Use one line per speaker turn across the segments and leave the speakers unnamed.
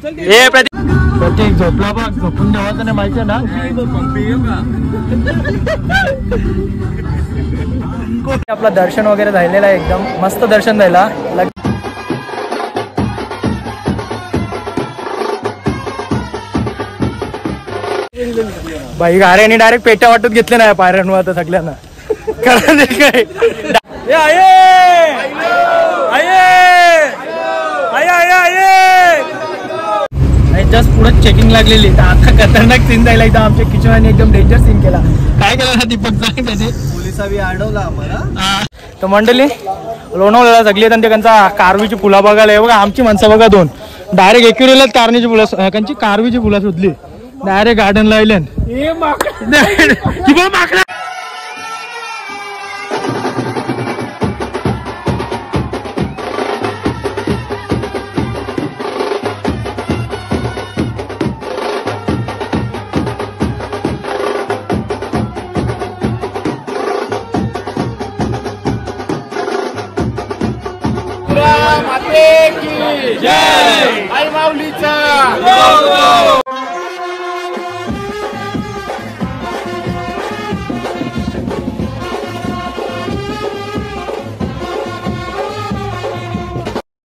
प्रतीक झोपला बघ, झोपून जेवायचं नाही माहिती ना. आपला दर्शन वगैरे झालेला आहे, एकदम मस्त दर्शन झाला. बाई गाड्याने डायरेक्ट पेट्या वाटत घेतले नाही पायऱ्यांवर आता सगळ्यांना. काय जस्ट पुढे चेकिंग लागलेली, तर आता खतरनाक सीन जायला इथं आमच्या किचनने एकदम डेंजर सीन केला. काय केलं ना दीपक सांग त्याने. पोलिसांनी अडवला आम्हाला. तर मंडळी लोणावळ्याला सगळी येतात त्यांचा कारवीची फुला बघायला. बघा आमची माणसं बघा दोन डायरेक्ट एक्युरेलाच कारवीची फुलं, त्यांची कारवीची फुला शोधली, डायरेक्ट गार्डनला आले. आई माऊलीचा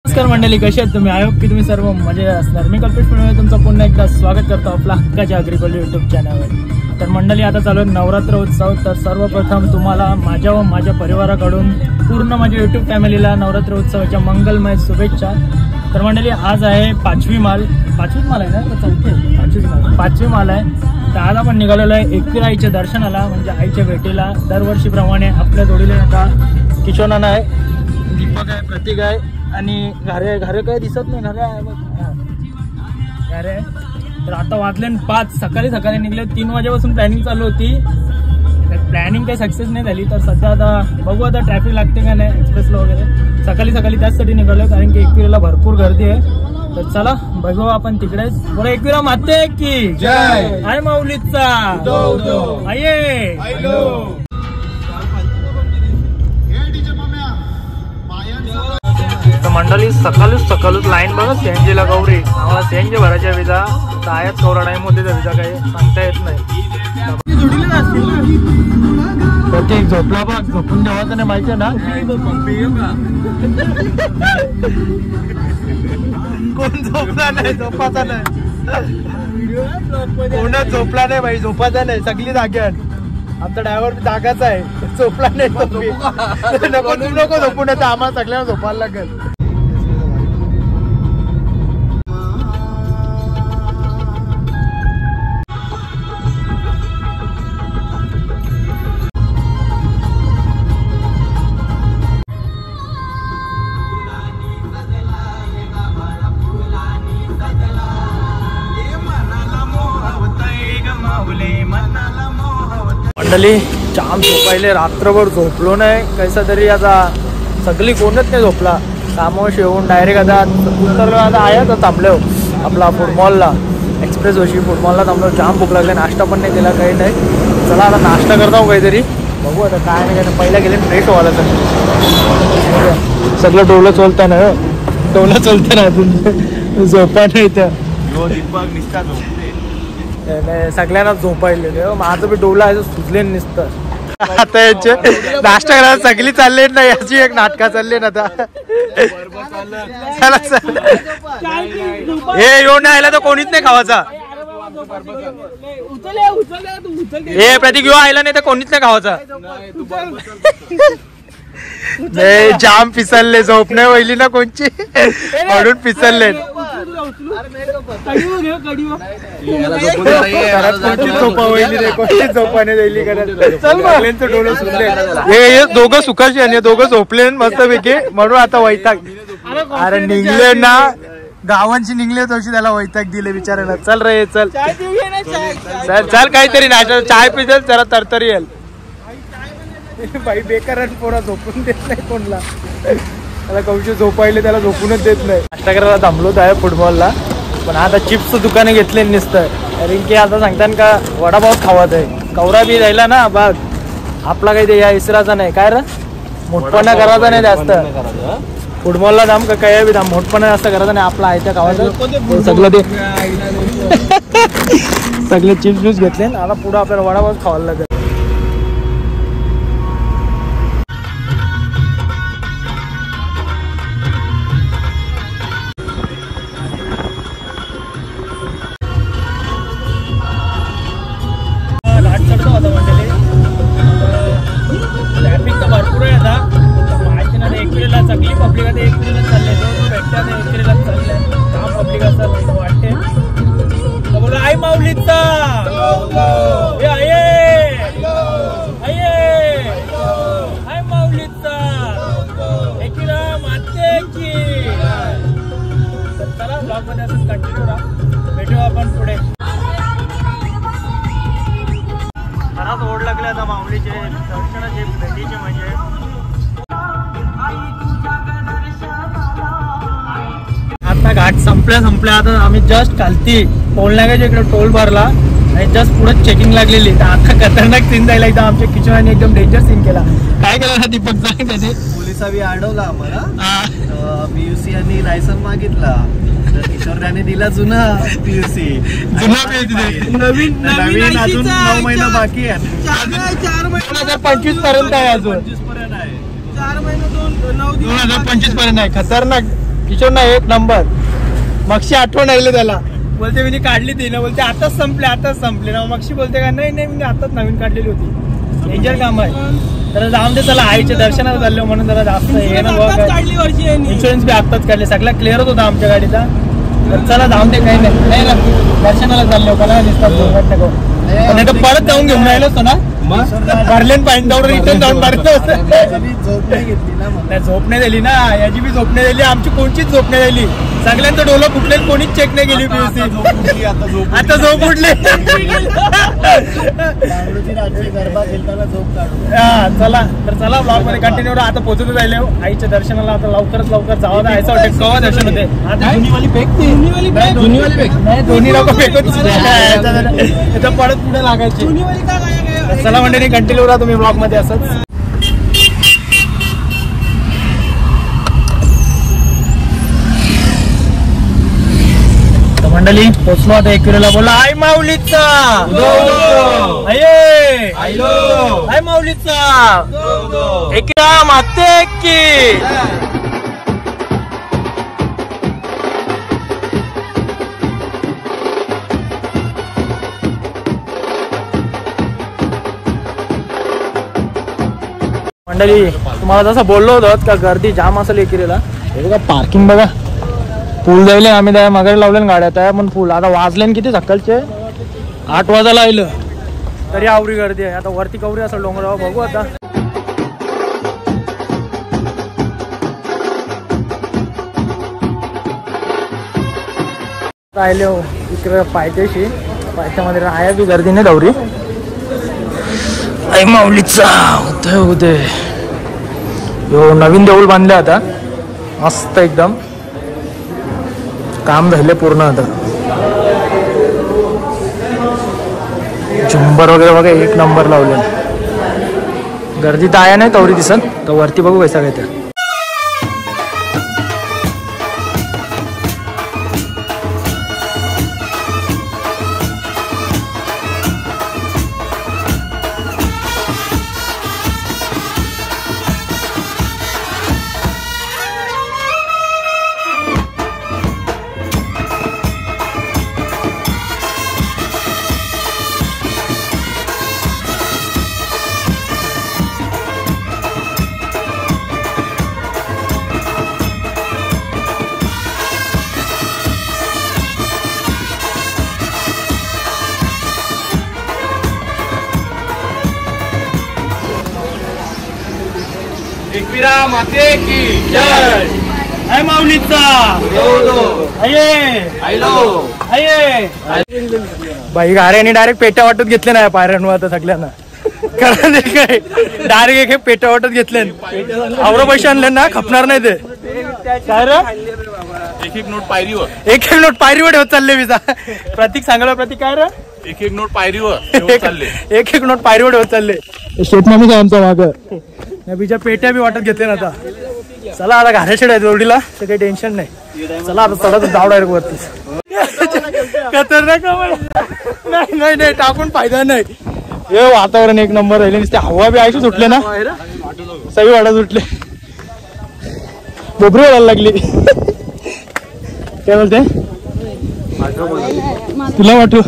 नमस्कार मंडळी, कशी आहेत तुम्ही? आय होप की तुम्ही सर्व मजेत असणार. मी कल्पेश पुणे तुमचं पुन्हा एकदा स्वागत करतो आपला हक्काच्या अग्रिकल्चर युट्यूब चॅनलवर. तर मंडळी आता चालू आहे नवरात्र उत्सव. तर सर्वप्रथम तुम्हाला माझ्या व माझ्या परिवाराकडून पूर्ण माझ्या युट्यूब फॅमिलीला नवरात्र उत्सवाच्या मंगलमय शुभेच्छा. तर मंडळी आज आहे पाचवी माल आहे ना, तर पाचवी माल आहे. तर आज आपण निघालेलो आहे एकवीर आईच्या दर्शनाला, म्हणजे आईच्या भेटीला. दरवर्षीप्रमाणे आपल्या जोडीला आता किशोनाना आहे, दीपक आहे, प्रतीक आहे आणि घरे काय दिसत नाही, घरे आहे घरे. तर आता वाजले 5, सकाळी निघले. 3 वाजेपासून प्लॅनिंग चालू होती, प्लॅनिंग काही सक्सेस नाही झाली. तर सध्या आता बघू आता ट्रॅफिक लागते का नाही एक्सप्रेसला वगैरे. सकाळी त्याचसाठी निघालो, कारण की एकविराला भरपूर गर्दी आहे. तर चला बघू आपण तिकडेच. बरं एकविरा माते की जय, आई माऊलीचा आये. तर मंडळी सकाळीच लाईन बघा सीएनजीला. गौरी आम्हाला सीएनजी भरायच्या विजा तर आयाच कवरा टाइम मध्ये विजा काही सांगता येत नाही. प्रत्येक झोपला बघ, झोपून जेवायचं नाही माहिती ना. कोण झोपला नाही, झोपाचा नाही, कोणच झोपला नाही बाई, झोपाचा नाही. सगळी जाग्यात आमचा ड्रायव्हर जागाचा आहे, झोपला नाही. नको झोपून येतं, आम्हाला सगळ्यांना झोपायला लागेल. मंडळी जाम झोपायले, रात्रभर झोपलो नाही कैसा तरी. आता सगळी कोणच नाही झोपला. कामावर येऊन डायरेक्ट आता उतरलो. आता आहे तर थांबलो आपला फुटबॉलला, एक्सप्रेस होशी फुटबॉलला थांबलो. जाम भूक लागले, नाश्ता पण नाही केला, काही नाही. चला आता नाश्ता करता हो काहीतरी, बघू आता काय नाही काय. पहिला गेले फ्रेश व्हायला, तर सगळं डोलं चलतं ना, डोलं चलतं ना, अजून झोपा नाही. तर सगळ्यांना झोपायले, माझं बी डोला आहे सुचले नसतं. आता याचे नाश्ता करायला सगळी चालले ना, याची एक नाटका चालली ना आता. हे येऊन नाही आला तर कोणीच नाही खावायचा. हे प्रतीक येऊ आला नाही तर कोणीच नाही खावायचा. नाही जाम पिसलले, झोप नाही वहिली ना कोणची म्हणून पिसलले. हे दोघं सुखाशी आणि दोघं झोपले मस्त पैकी, म्हणून आता वैताग. अरे निघले ना गावांची निघले तशी, त्याला वैताग दिले बिचारायला. चल रे चल चल काहीतरी नाश्ता चाय पिसेल जरा तरतरी येईल. बाई बेकार पोरा झोपून देत नाही कोणला. त्याला कौशी झोपायले, त्याला झोपूनच देत नाही. नाश्ता करायला थांबलोच आहे फुटबॉलला, पण आता चिप्स दुकाने घेतले नसतं. कारण की आता सांगतात का वडापाव खावायचा आहे. कवरा बी जायला ना बघ, आपला काही ते या इसराचा नाही काय रे, मोठपणा करायचा नाही जास्त. फुटबॉलला दाम का काय बी दाम मोठपणा असं करायचं नाही आपला आहे त्या गावाचं सगळं ते सगळे चिप्स बिप्स घेतले आता पुढं आपल्याला वडापाव खावायला लागेल. घाट चढतो आता म्हणजे ट्रॅफिक तर भरपूर आहे आता माहिती ना एकविरेला सगळी पब्लिक आता एकविरेला चालले जो भेटते आता एकविरेला चालले काम पब्लिक असं वाटते. तर बोला आई माऊलीचा आई माऊलीचा एकीला माते की. तर चला ब्लॉग मध्ये असंच कंटिन्यू राहा भेटू आपण पुढे. खराच ओढ लागले आता माऊलीचे दर्शनाचे भेटीचे म्हणजे आता घाट संपल्या आता आम्ही जस्ट खालती टोलनाक्याच्या इकडे टोल भरला आणि जस्ट पुढे चेकिंग लागलेली. तर आता खतरनाक सीन जायला एकदा आमच्या किशोराने एकदम डेंजर सीन केला. काय केलं ना दीपक सांग त्याचे.
पोलिसांनी अडवला आम्हाला पीयूसी यांनी लायसन मागितला किशोरने दिला जुना पीयूसी नवीन अजून 9 महिना बाकी आहे
2025 पर्यंत आहे अजून 2025 पर्यंत आहे. खतरनाक किशोर ना एक नंबर. मगशी आठवण आली त्याला बोलते मी काढली ती ना बोलते आताच संपले ना मगशी बोलते का नाही मी आताच नवीन काढलेली होती. डेंजर काम आहे. तर जाऊन दे त्याला आईच्या दर्शनाला चाललो म्हणून जरा जास्त हे ना इन्शुरन्स बी आत्ताच काढले सगळ्या क्लिअरच होता आमच्या गाडीचा. तर चला जाऊन दे काही नाही ना दर्शनाला चाललो का दिसतात नको नाही तर परत जाऊन घेऊन राहिलो असतो ना भरलेन पाहिजे तेवढं रिटर्न जाऊन भरलं होतं. नाही झोप नाही दिली ना याची बी झोप नाही दिली आमची कोणचीच झोप नाही दिली. सगळ्यांचं डोलं फुटले कोणीच चेक नाही केली पीयूसी. आता झोप उठले चला तर चला ब्लॉग मध्ये कंटिन्यू आता पोहोचत राहिले आईच्या दर्शनाला. आता लवकर जावं जायचं वाटतं केव्हा दर्शन होते. दोन्ही लोक फेकून परत पुढे लागायची. चला मंडळी कंटिन्यू राहा तुम्ही ब्लॉग मध्ये असंच. मंडळी पोचलो आता एकविरेला. बोला आई माऊलीचा आई माऊलीचा एकविरा माते की. मंडळी तुम्हाला जसं बोललो होतं का गर्दी जाम असेल एकविरेला. हे बघा पार्किंग बघा फुल जायले आम्ही त्या मागे लावले गाड्या त्या पण फुल. आता वाजले किती सकाळचे 8 वाजायला आलं तरी आवरी गर्दी आहे. आता वरती कवरी असेल डोंगरावर बघू आता. राहिले इकडे पायथ्यामध्ये आहे बी गर्दी नाही दौरी. आई माऊलीचा होते नवीन देऊळ बांधले आता मस्त एकदम काम झाले पूर्ण. आता झुंबर वगैरे बघा एक नंबर लावले. गर्दी तर आहे नाही तवरी दिसत तर वरती बघू कैसा काय त्या.
एकविरा माते की जय.
आई माऊलीचा बाई गाड्याने डायरेक्ट पेट्या वाटत घेतले नाही पायऱ्यांवर आता सगळ्यांना. कारण काय डायरेक्ट एक पेट्या वाटत घेतले आवरा पैसे आणले ना खपणार नाही ते. काय रे
एक नोट पायरीवर
एक नोट पायरीवर होत चालले विजा. प्रतीक सांगायला प्रतीक काय रे
एक नोट पायरीवर चालले
एक नोट पायरीवर होत चालले. शेतमामी काय आमचा माग बिजा पेट्या बी वाटत घेतले ना आता. चला आता घाऱ्याशेड आहे जोडीला तर काही टेन्शन नाही. चला आता चढत जाऊ डायरेक्ट वरती. खतरनाक नाही नाही नाही टाकून फायदा नाही. हे वातावरण एक नंबर राहिले नुसते हवा बी आयशी सुटले ना सगळी वाडा सुटले बोबरी व्हायला लागली. काय बोलते तुला वाटू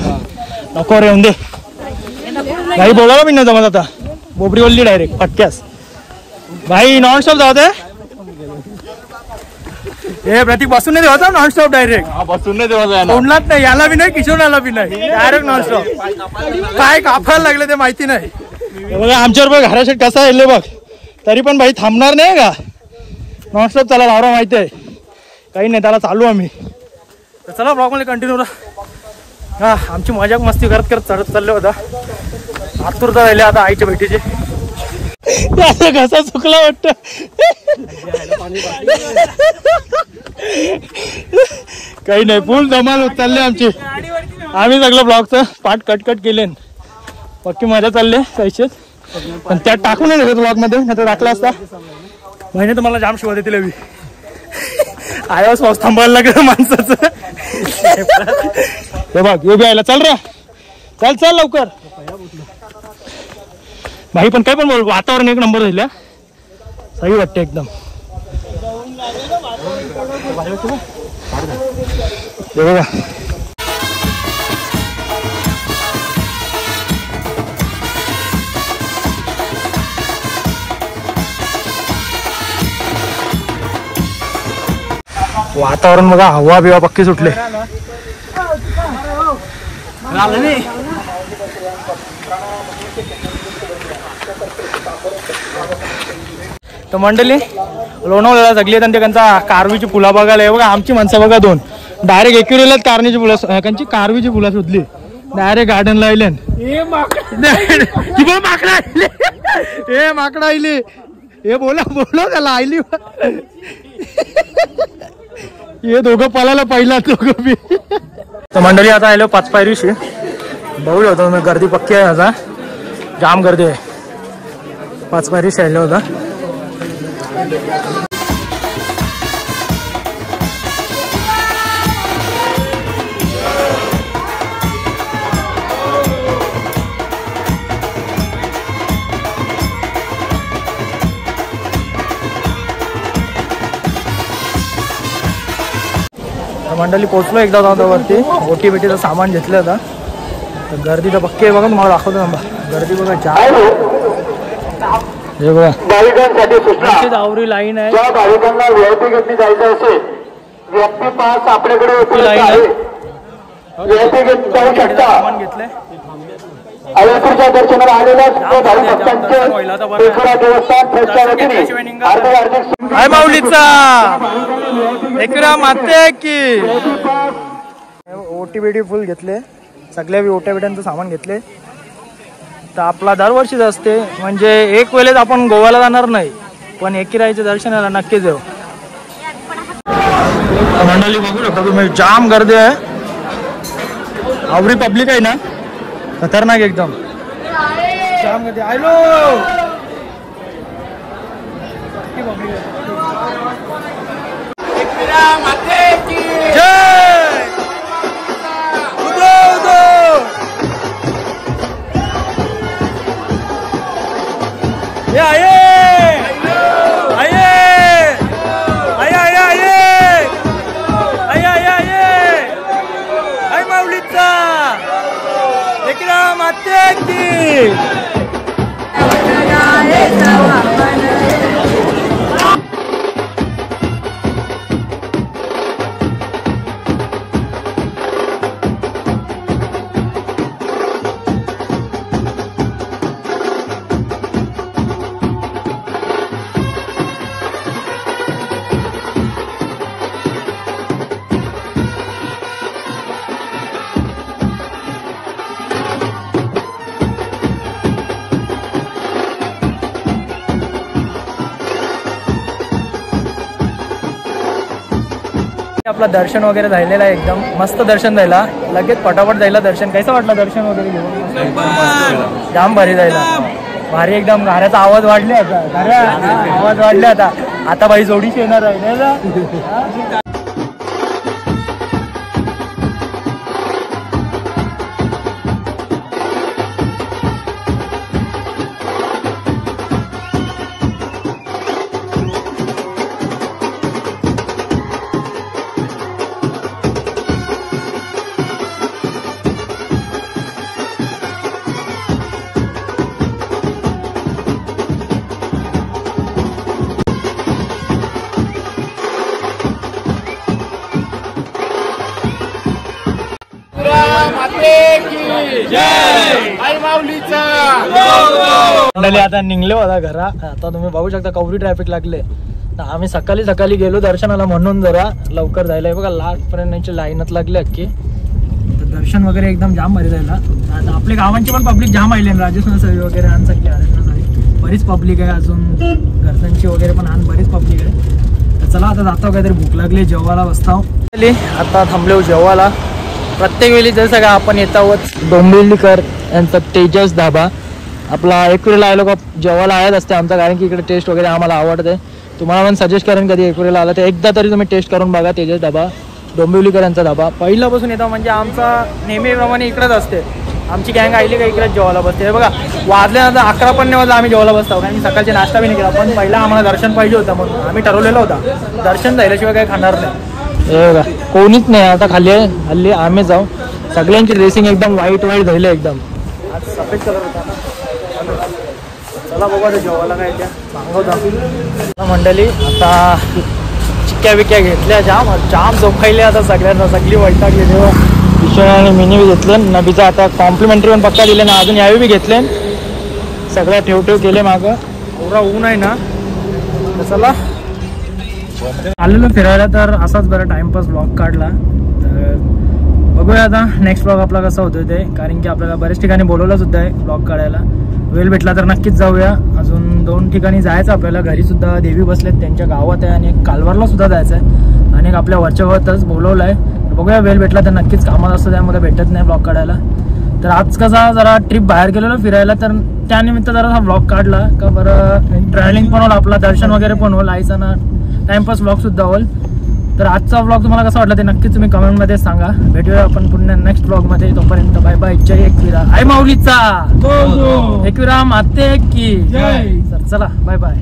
नको रे दे भाई बोलायला मी नाही जमत आता. बोबरी वळली डायरेक्ट फटक्यास भाई. नॉन स्टॉप जाऊ दे हे प्रतीक बसून नाही देवाचा नॉन स्टॉप डायरेक्ट
बसून नाही देवाचा
कोणलाच नाही याला बी नाही किशोरला बी नाही डायरेक्ट नॉन स्टॉप. काय कापायला लागले ते माहिती नाही. बघा आमच्यावर बघ घराशेट कसा येईल बघ तरी पण भाई थांबणार नाही का नॉन स्टॉप. चला लावरा माहिती आहे काही नाही त्याला चालू आम्ही. तर चला ब्लॉग मध्ये कंटिन्यू हा. आमची मजाक मस्ती करत करत चढत चालले होता. आतुरता राहिले आता आईच्या भेटीची. कसा चुकला वाटत काही नाही फुल धमाल होत चालले आमची. आम्ही सगळं ब्लॉगचं पार्ट कट कट केले पक्की मजा चालले पैसेच पण त्यात टाकून नाही शकत ब्लॉग मध्ये नाही तर टाकला असता. महिने तर मला जाम शिवा देतील हवी आयास पाऊस थांबायला लागलं माणसाचं. हे बघ ये बी आयला चल रे चल चल लवकर भाई. पण काय पण बोल वातावरण एक नंबर राहिलं सही वाटतं एकदम. हे बघा वातावरण बघा हवा बिवा पक्की सुटले. तर मंडळी लोणावळ्याला सगळी आणि त्यांचा कारवीची फुला बघायला आहे बघा. आमची माणसं बघा दोन डायरेक्ट एक्युरेलाच कारवीची फुलं त्यांची कारवीची फुलं शोधली डायरेक्ट गार्डनला आले. हे माकडा आईले हे बोला बोला त्याला आईली. हे दोघं पळायला पहिला दोघं बी. तर मंडळी आता आलो 5 पायरीशी बघू होतो मी गर्दी पक्की आहे आता जाम गर्दी आहे. 5 पायरीशी आलो होता. मंडळी पोचलो एकदा जाऊ वरती ओटी बिटीचं सामान घेतलं होतं. तर गर्दी तर पक्की आहे बघा तुम्हाला दाखवतो ना. गर्दी बघा जाम हे बघा भाविकांसाठी आवरी लाईन आहे. ज्या भाविकांना व्हीआयपी गेटने जायचं असेल व्हीआयपी पास आपल्याकडे उपलब्ध आहे. व्हीआयपी गेट जाऊ शकता. सामान घेतलंय अयोध्येच्या दर्शनाला आलेल्या भाविक भक्तांचे एकरा देवस्थान ट्रस्टच्या वतीने हाय माऊलीचा एकरा माते की ओटी बिटी फुल घेतले सगळ्या ओट्या बिट्यांचं सामान घेतले. तर आपला दरवर्षीच असते म्हणजे एक वेळेस आपण गोव्याला जाणार नाही पण एकिराईच्या दर्शनाला नक्की जाऊ. मंडळी बघू शकता तुम्ही जाम गर्दी आहे. आवरी पब्लिक आहे ना खतरनाक एकदम जाम गर्दी. आयलो आपला दर्शन वगैरे झालेला आहे एकदम मस्त दर्शन झाला. लगेच पटापट जायला दर्शन. कसं वाटलं दर्शन वगैरे घेऊन? जाम भारी जायला भारी एकदम. घराचा आवाज वाढले आता आवाज वाढले आता आता बाई जोडीशी येणार आहे ना. मंडळी आता निघले होता घरा. आता तुम्ही बघू शकता कवरी ट्रॅफिक लागले. आम्ही सकाळी गेलो दर्शनाला म्हणून जरा लवकर जायला. बघा लास्ट पर्यंत लाईनच लागली अख्खी. दर्शन वगैरे एकदम जाम भारी जायला. आता आपल्या गावांची पण पब्लिक जाम आली. राजस्थान सरी वगैरे बरीच पब्लिक आहे. अजून घरच्यांची वगैरे पण बरीच पब्लिक आहे. तर चला आता जातो. काहीतरी भूक लागली, जेवायला बसताव. आता थांबलो जेवायला. प्रत्येक वेळी जसं का आपण येत आहोत डोंबिवलीकर यांचा तेजस धाबा. आपला एकविरेला आलो का जेवायला आयाच असते आमचा, कारण की इकडे टेस्ट वगैरे आम्हाला आवडते. तुम्हाला पण सजेस्ट करेन कधी एकविरेला आला तर एकदा तरी तुम्ही टेस्ट करून बघा. तेजस धाबा डोंबिवलीकर यांचा धाबा. पहिल्यापासून येतो म्हणजे आमचा नेहमीप्रमाणे इकडेच असते. आमची गँग आली का इकडेच जेवायला बसते. बघा वाजल्यानंतर 11 पण नाही वाजता आम्ही जेवायला बसतो, कारण की सकाळचे नाश्ता बी नाही केला. पण पहिला आम्हाला दर्शन पाहिजे होतं म्हणून आम्ही ठरवलेलं होतं दर्शन झाल्याशिवाय काही खाणार नाही. हे बघा कोणीच नाही आता खाली. हल्ली आम्ही जाऊ. सगळ्यांची ड्रेसिंग एकदम व्हाईट झाले एकदम. आज सफेद कलर होता. चला बघा ते जेवायला काय त्या सांगतो मंडळी. आता चिक्क्या बिक्क्या घेतल्या जाम झोपायले आता सगळ्यांना. सगळी वैतागली तेव्हा किशोर आणि मिनी बी घेतले. नबीचा आता कॉम्प्लिमेंटरी पण पक्का दिले ना. अजून यावेळी बी घेतले. सगळ्या ठेव केले मागं. एवढा ऊन आहे ना. चला आलेलो फिरायला तर असाच बरा टाइमपास ब्लॉग काढला. तर बघूया आता नेक्स्ट ब्लॉग आपला कसा होतोय ते, कारण की आपल्याला बऱ्याच ठिकाणी बोलवलं सुद्धा आहे ब्लॉग काढायला. वेळ भेटला तर नक्कीच जाऊया. अजून 2 ठिकाणी जायचं आपल्याला. घरी सुद्धा देवी बसलेत त्यांच्या गावात आहे, आणि एक कालवारला सुद्धा जायचं आहे, आणि एक आपल्या वरच्या गावातच बोलवलं आहे. बघूया वेळ भेटला तर नक्कीच कामात असतं, त्यामध्ये भेटत नाही ब्लॉग काढायला. तर आज कसा जरा ट्रिप बाहेर गेलेलो फिरायला, तर त्यानिमित्त जरा हा ब्लॉग काढला का बरं. ट्रॅव्हलिंग पण होईल, आपला दर्शन वगैरे पण होईल, आईचा ना टाइमपास ब्लॉग सुद्धा होईल. तर आजचा ब्लॉग तुम्हाला कसा वाटला ते नक्कीच तुम्ही कमेंटमध्ये सांगा. भेटूया आपण पुन्हा नेक्स्ट ब्लॉगमध्ये. तोपर्यंत बाय बाय. जय एकविरा. आई माऊलीचा एकविरा माते की जय. चला बाय बाय.